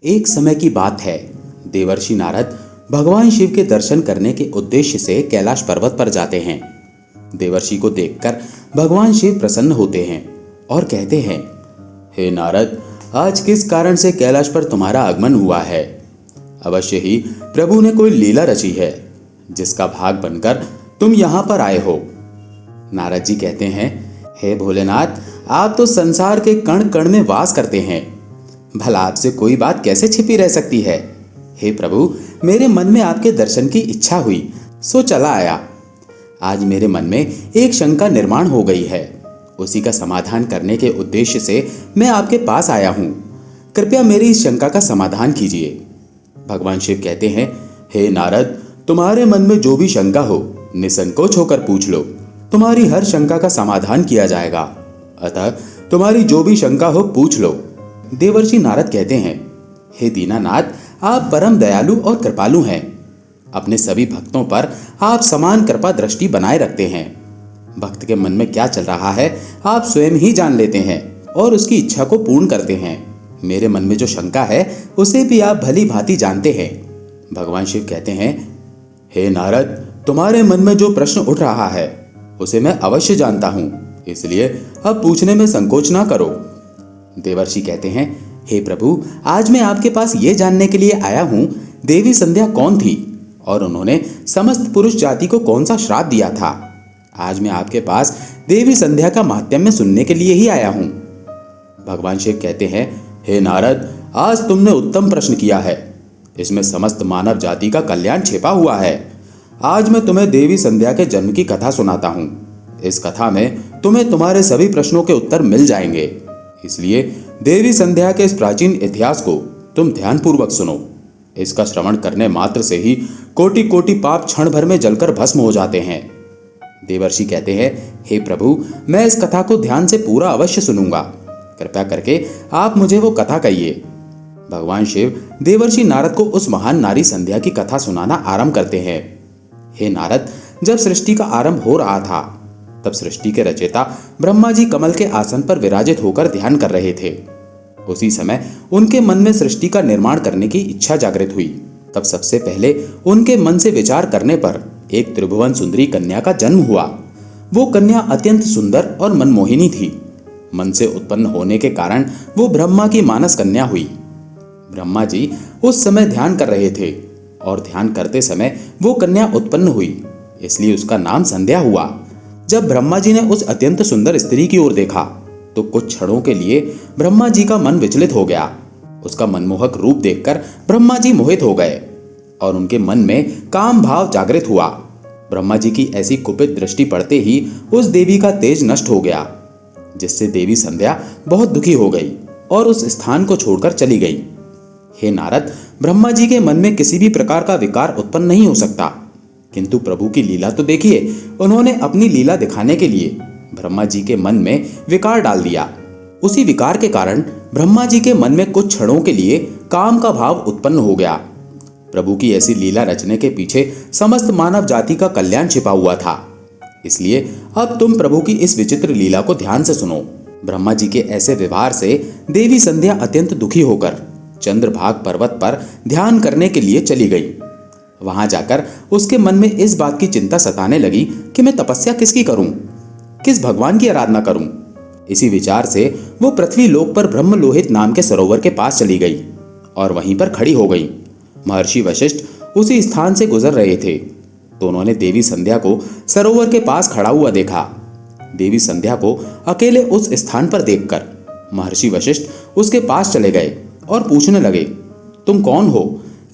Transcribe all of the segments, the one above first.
एक समय की बात है, देवर्षि नारद भगवान शिव के दर्शन करने के उद्देश्य से कैलाश पर्वत पर जाते हैं। देवर्षि को देखकर भगवान शिव प्रसन्न होते हैं और कहते हैं, हे नारद, आज किस कारण से कैलाश पर तुम्हारा आगमन हुआ है? अवश्य ही प्रभु ने कोई लीला रची है जिसका भाग बनकर तुम यहाँ पर आए हो। नारद जी कहते हैं, हे भोलेनाथ, आप तो संसार के कण कण में वास करते हैं, भला आपसे कोई बात कैसे छिपी रह सकती है? हे प्रभु, मेरे मन में आपके दर्शन की इच्छा हुई सो चला आया। आज मेरे मन में एक शंका निर्माण हो गई है, उसी का समाधान करने के उद्देश्य से मैं आपके पास आया हूँ। कृपया मेरी इस शंका का समाधान कीजिए। भगवान शिव कहते हैं, हे नारद, तुम्हारे मन में जो भी शंका हो निसंकोच होकर पूछ लो, तुम्हारी हर शंका का समाधान किया जाएगा। अतः तुम्हारी जो भी शंका हो पूछ लो। देवर्षि नारद कहते हैं, हे दीनानाथ, आप परम दयालु और कृपालु हैं। अपने सभी भक्तों पर आप समान कृपा दृष्टि बनाए रखते हैं। भक्त के मन में क्या चल रहा है आप स्वयं ही जान लेते हैं और उसकी इच्छा को पूर्ण करते हैं। मेरे मन में जो शंका है उसे भी आप भली भांति जानते हैं। भगवान शिव कहते हैं, हे नारद, तुम्हारे मन में जो प्रश्न उठ रहा है उसे मैं अवश्य जानता हूँ, इसलिए अब पूछने में संकोच ना करो। देवर्षि कहते हैं, हे प्रभु, आज मैं आपके पास ये जानने के लिए आया हूँ, देवी संध्या कौन थी और उन्होंने समस्त पुरुष जाति को कौन सा श्राप दिया था। आज मैं आपके पास देवी संध्या का महात्म्य सुनने के लिए ही आया हूँ। भगवान शिव कहते हैं, हे नारद, आज तुमने उत्तम प्रश्न किया है, इसमें समस्त मानव जाति का कल्याण छिपा हुआ है। आज मैं तुम्हें देवी संध्या के जन्म की कथा सुनाता हूँ। इस कथा में तुम्हें तुम्हारे सभी प्रश्नों के उत्तर मिल जाएंगे, इसलिए देवी संध्या के इस प्राचीन इतिहास को तुम ध्यानपूर्वक सुनो। इसका श्रवण करने मात्र से ही कोटि कोटि पाप क्षण भर में जलकर भस्म हो जाते हैं। देवर्षि कहते हैं, हे प्रभु, मैं इस कथा को ध्यान से पूरा अवश्य सुनूंगा, कृपया करके आप मुझे वो कथा कहिए। भगवान शिव देवर्षि नारद को उस महान नारी संध्या की कथा सुनाना आरंभ करते हैं। हे नारद, जब सृष्टि का आरंभ हो रहा था तब सृष्टि के रचयिता ब्रह्मा जी कमल के आसन पर विराजित होकर ध्यान कर रहे थे। उसी समय उनके मन में सृष्टि का निर्माण करने की इच्छा जागृत हुई। तब सबसे पहले उनके मन से विचार करने पर एक त्रिभुवन सुंदरी कन्या का जन्म हुआ। वो कन्या अत्यंत सुंदर और मनमोहिनी थी। मन से उत्पन्न होने के कारण वो ब्रह्मा की मानस कन्या हुई। ब्रह्मा जी उस समय ध्यान कर रहे थे और ध्यान करते समय वो कन्या उत्पन्न हुई, इसलिए उसका नाम संध्या हुआ। जब ब्रह्मा जी ने उस अत्यंत सुंदर स्त्री की ओर देखा तो कुछ क्षणों के लिए ब्रह्मा जी का मन विचलित हो गया। उसका मनमोहक रूप देखकर ब्रह्मा जी मोहित हो गए और उनके मन में काम भाव जागृत हुआ। ब्रह्मा जी की ऐसी कुपित दृष्टि पड़ते ही उस देवी का तेज नष्ट हो गया, जिससे देवी संध्या बहुत दुखी हो गई और उस स्थान को छोड़कर चली गई। हे नारद, ब्रह्मा जी के मन में किसी भी प्रकार का विकार उत्पन्न नहीं हो सकता, किंतु प्रभु की लीला तो देखिए। उन्होंने अपनी लीला दिखाने के लिए ब्रह्मा जी के मन में विकार डाल दिया। उसी विकार के कारण ब्रह्मा जी के मन में कुछ क्षणों के लिए काम का भाव उत्पन्न हो गया। प्रभु की ऐसी लीला रचने के पीछे समस्त मानव जाति का कल्याण छिपा हुआ था, इसलिए अब तुम प्रभु की इस विचित्र लीला को ध्यान से सुनो। ब्रह्मा जी के ऐसे व्यवहार से देवी संध्या अत्यंत दुखी होकर चंद्रभाग पर्वत पर ध्यान करने के लिए चली गई। वहां जाकर उसके मन में इस बात की चिंता सताने लगी कि मैं तपस्या किसकी करूं, किस भगवान की आराधना करूं। इसी विचार से वो पृथ्वी लोक पर ब्रह्मलोहित नाम के सरोवर के पास चली गई और वहीं पर खड़ी हो गई। महर्षि वशिष्ठ उसी स्थान से गुजर रहे थे तो उन्होंने देवी संध्या को सरोवर के पास खड़ा हुआ देखा। देवी संध्या को अकेले उस स्थान पर देखकर महर्षि वशिष्ठ उसके पास चले गए और पूछने लगे, तुम कौन हो,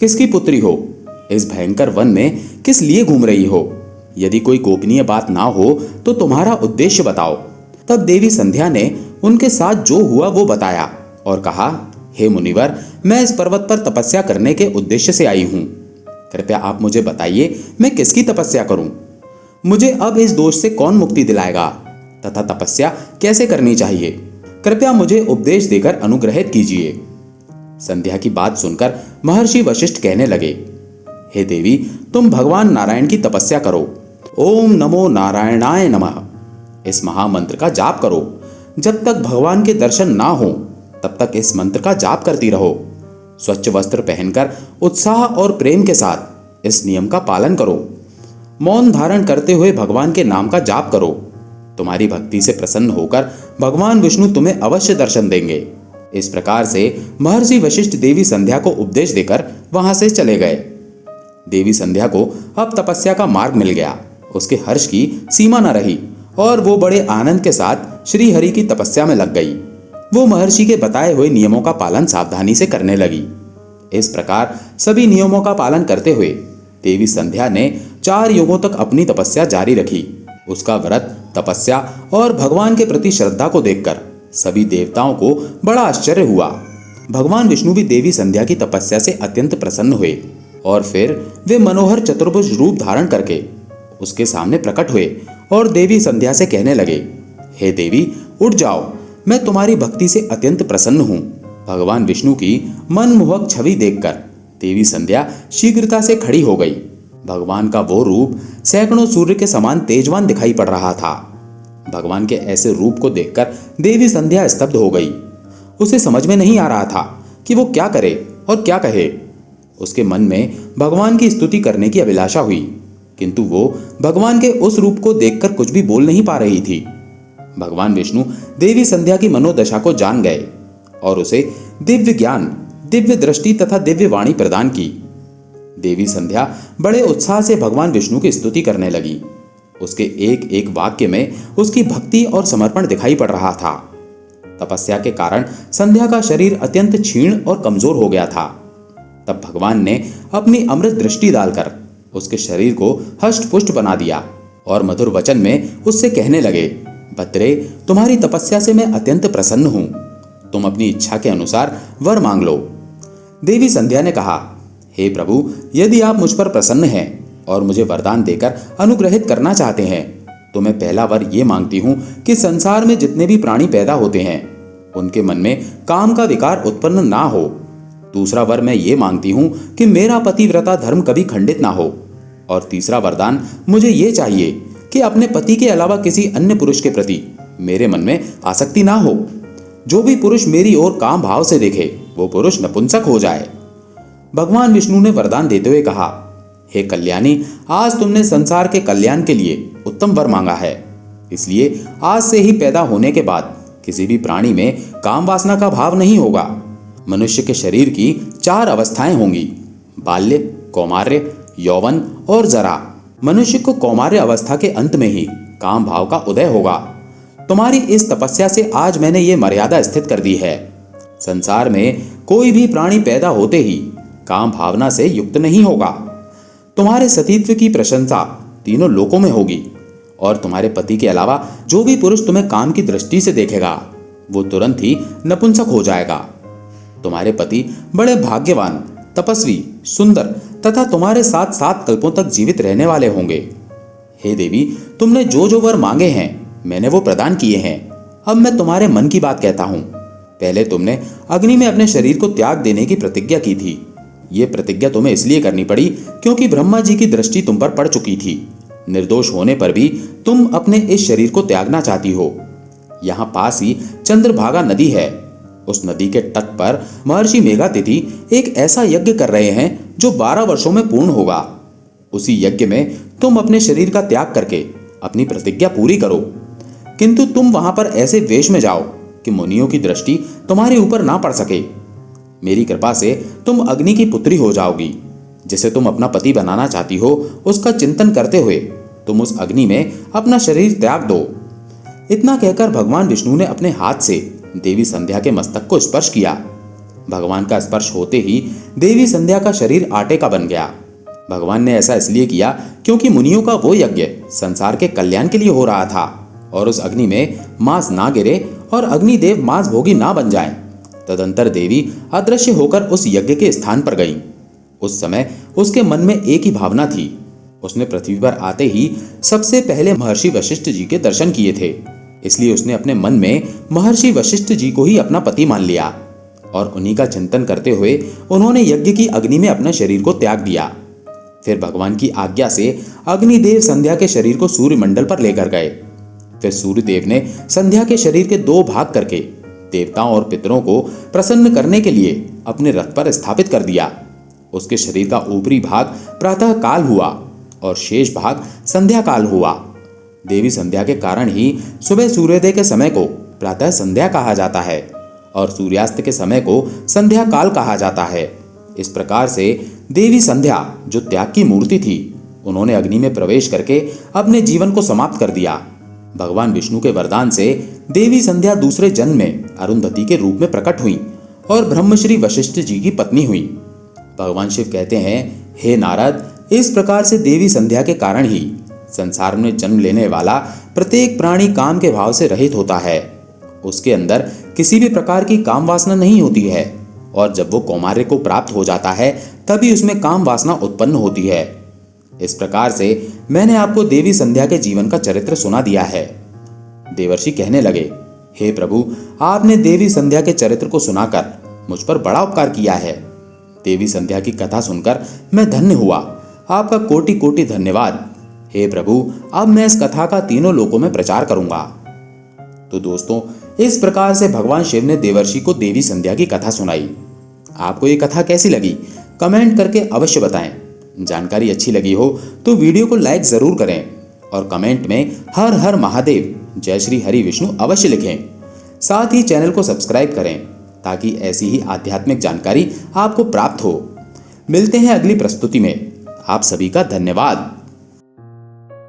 किसकी पुत्री हो, इस भयंकर वन में किस लिए घूम रही हो? यदि कोई गोपनीय बात ना हो तो तुम्हारा उद्देश्य बताओ। तब देवी संध्या ने उनके साथ जो हुआ वो बताया और कहा, हे मुनिवर, मैं इस पर्वत पर तपस्या करने के उद्देश्य से आई हूँ। कृपया आप मुझे बताइए मैं किसकी तपस्या करूं? मुझे अब इस दोष से कौन मुक्ति दिलाएगा तथा तपस्या कैसे करनी चाहिए? कृपया मुझे उपदेश देकर अनुग्रहित कीजिए। संध्या की बात सुनकर महर्षि वशिष्ठ कहने लगे, हे देवी, तुम भगवान नारायण की तपस्या करो। ओम नमो नारायणाय नमः इस महामंत्र का जाप करो। जब तक भगवान के दर्शन ना हो तब तक इस मंत्र का जाप करती रहो। स्वच्छ वस्त्र पहनकर उत्साह और प्रेम के साथ इस नियम का पालन करो। मौन धारण करते हुए भगवान के नाम का जाप करो। तुम्हारी भक्ति से प्रसन्न होकर भगवान विष्णु तुम्हें अवश्य दर्शन देंगे। इस प्रकार से महर्षि वशिष्ठ देवी संध्या को उपदेश देकर वहां से चले गए। देवी संध्या को अब तपस्या का मार्ग मिल गया। उसके हर्ष की सीमा न रही और वो बड़े आनंद के साथ श्री हरि की तपस्या में लग गई। वो महर्षि के बताए हुए नियमों का पालन सावधानी से करने लगी। इस प्रकार सभी नियमों का पालन करते हुए देवी संध्या ने 4 युगों तक अपनी तपस्या जारी रखी। उसका व्रत, तपस्या और भगवान के प्रति श्रद्धा को देखकर सभी देवताओं को बड़ा आश्चर्य हुआ। भगवान विष्णु भी देवी संध्या की तपस्या से अत्यंत प्रसन्न हुए और फिर वे मनोहर चतुर्भुज रूप धारण करके उसके सामने प्रकट हुए और देवी संध्या से कहने लगे, हे देवी, उठ जाओ, मैं तुम्हारी भक्ति से अत्यंत प्रसन्न हूँ। भगवान विष्णु की मनमोहक छवि देखकर देवी संध्या शीघ्रता से खड़ी हो गई। भगवान का वो रूप सैकड़ों सूर्य के समान तेजवान दिखाई पड़ रहा था। भगवान के ऐसे रूप को देखकर देवी संध्या स्तब्ध हो गई। उसे समझ में नहीं आ रहा था कि वो क्या करे और क्या कहे। उसके मन में भगवान की स्तुति करने की अभिलाषा हुई, किंतु वो भगवान के उस रूप को देखकर कुछ भी बोल नहीं पा रही थी। भगवान विष्णु देवी संध्या की मनोदशा को जान गए और उसे दिव्य ज्ञान, दिव्य दृष्टि तथा दिव्य वाणी प्रदान की। देवी संध्या बड़े उत्साह से भगवान विष्णु की स्तुति करने लगी। उसके एक एक वाक्य में उसकी भक्ति और समर्पण दिखाई पड़ रहा था। तपस्या के कारण संध्या का शरीर अत्यंत क्षीण और कमजोर हो गया था। तब भगवान ने अपनी अमृत दृष्टि डालकर उसके शरीर को हष्ट पुष्ट बना दिया और मधुर वचन में उससे कहने लगे, भद्रे, तुम्हारी तपस्या से मैं अत्यंत प्रसन्न हूं। तुम अपनी इच्छा के अनुसार वर मांग लो। देवी संध्या ने कहा, हे प्रभु, यदि आप मुझ पर प्रसन्न हैं और मुझे वरदान देकर अनुग्रहित करना चाहते हैं तो मैं पहला वर ये मांगती हूँ कि संसार में जितने भी प्राणी पैदा होते हैं उनके मन में काम का विकार उत्पन्न ना हो। दूसरा वर मैं ये मांगती हूँ कि मेरा पतिव्रता धर्म कभी खंडित ना हो। और तीसरा वरदान मुझे ये चाहिए कि अपने पति के अलावा किसी अन्य पुरुष के प्रति मेरे मन में आसक्ति ना हो। जो भी पुरुष मेरी ओर काम भाव से देखे वो पुरुष नपुंसक हो जाए। भगवान विष्णु ने वरदान देते हुए कहा, हे कल्याणी, आज तुमने संसार के कल्याण के लिए उत्तम वर मांगा है। इसलिए आज से ही पैदा होने के बाद किसी भी प्राणी में काम वासना का भाव नहीं होगा। मनुष्य के शरीर की 4 अवस्थाएं होंगी, बाल्य, कौमार्य, यौवन और जरा। मनुष्य को कौमार्य अवस्था के अंत में ही काम भाव का उदय होगा। तुम्हारी इस तपस्या से आज मैंने ये मर्यादा स्थित कर दी है। संसार में कोई भी प्राणी पैदा होते ही काम भावना से युक्त नहीं होगा। तुम्हारे सतीत्व की प्रशंसा तीनों लोकों में होगी और तुम्हारे पति के अलावा जो भी पुरुष तुम्हें काम की दृष्टि से देखेगा वो तुरंत ही नपुंसक हो जाएगा। तुम्हारे पति बड़े भाग्यवान, तपस्वी, सुंदर तथा तुम्हारे साथ 7 कल्पों तक जीवित रहने वाले होंगे। हे देवी, तुमने जो जो वर मांगे हैं मैंने वो प्रदान किए हैं। अब मैं तुम्हारे मन की बात कहता हूँ। पहले तुमने अग्नि में अपने शरीर को त्याग देने की प्रतिज्ञा की थी। ये प्रतिज्ञा तुम्हें इसलिए करनी पड़ी क्योंकि ब्रह्मा जी की दृष्टि तुम पर पड़ चुकी थी। निर्दोष होने पर भी तुम अपने इस शरीर को त्यागना चाहती हो। यहाँ पास ही चंद्रभागा नदी है। उस नदी के तट पर महर्षि मेघातिथि एक ऐसा यज्ञ कर रहे हैं जो 12 वर्षों में पूर्ण होगा। उसी यज्ञ में तुम अपने शरीर का त्याग करके अपनी प्रतिज्ञा पूरी करो, किंतु तुम वहां पर ऐसे वेश में जाओ कि मुनियों की दृष्टि तुम्हारे ऊपर ना पड़ सके। मेरी कृपा से तुम अग्नि की पुत्री हो जाओगी। जिसे तुम अपना पति बनाना चाहती हो उसका चिंतन करते हुए तुम उस अग्नि में अपना शरीर त्याग दो। इतना कहकर भगवान विष्णु ने अपने हाथ से देवी संध्या के मस्तक को स्पर्श किया। भगवान का स्पर्श होते ही देवी संध्या का शरीर आटे का बन गया। भगवान ने ऐसा इसलिए किया क्योंकि मुनियों का वो यज्ञ संसार के कल्याण के लिए हो रहा था और उस अग्नि में मांस ना गिरे और अग्निदेव मांस भोगी ना बन जाएं। तदंतर देवी अदृश्य होकर उस यज्ञ के स्थान पर गईं। उस समय उसके मन में एक ही भावना थी। उसने पृथ्वी पर आते ही सबसे पहले महर्षि वशिष्ठ जी के दर्शन किए थे, इसलिए उसने अपने मन में महर्षि वशिष्ठ जी को ही अपना पति मान लिया और उन्हीं का चिंतन करते हुए उन्होंने यज्ञ की अग्नि में अपने शरीर को त्याग दिया। फिर भगवान की आज्ञा से अग्निदेव संध्या के शरीर को सूर्य मंडल पर लेकर गए। फिर सूर्यदेव ने संध्या के शरीर के 2 भाग करके देवताओं और पितरों को प्रसन्न करने के लिए अपने रथ पर स्थापित कर दिया। उसके शरीर का ऊपरी भाग प्रातः काल हुआ और शेष भाग संध्या काल हुआ। देवी संध्या के कारण ही सुबह सूर्योदय के समय को प्रातः संध्या कहा जाता है और सूर्यास्त के समय को संध्या काल कहा जाता है। इस प्रकार से देवी संध्या, जो त्याग की मूर्ति थी, उन्होंने अग्नि में प्रवेश करके अपने जीवन को समाप्त कर दिया। भगवान विष्णु के वरदान से देवी संध्या दूसरे जन्म में अरुंधति के रूप में प्रकट हुई और ब्रह्मश्री वशिष्ठ जी की पत्नी हुई। भगवान शिव कहते हैं, हे नारद, इस प्रकार से देवी संध्या के कारण ही संसार में जन्म लेने वाला प्रत्येक प्राणी काम के भाव से रहित होता है। उसके अंदर किसी भी प्रकार की काम वासना नहीं होती है और जब वो कौमार्य को प्राप्त हो जाता है तभी उसमें काम वासना उत्पन्न होती है। इस प्रकार से मैंने आपको देवी संध्या के जीवन का चरित्र सुना दिया है। देवर्षि कहने लगे, हे प्रभु, आपने देवी संध्या के चरित्र को सुनाकर मुझ पर बड़ा उपकार किया है। देवी संध्या की कथा सुनकर मैं धन्य हुआ। आपका कोटि कोटि धन्यवाद। हे प्रभु, अब मैं इस कथा का तीनों लोकों में प्रचार करूंगा। तो दोस्तों, इस प्रकार से भगवान शिव ने देवर्षि को देवी संध्या की कथा सुनाई। आपको ये कथा कैसी लगी कमेंट करके अवश्य बताएं। जानकारी अच्छी लगी हो तो वीडियो को लाइक जरूर करें और कमेंट में हर हर महादेव, जय श्री हरि विष्णु अवश्य लिखें। साथ ही चैनल को सब्सक्राइब करें ताकि ऐसी ही आध्यात्मिक जानकारी आपको प्राप्त हो। मिलते हैं अगली प्रस्तुति में। आप सभी का धन्यवाद।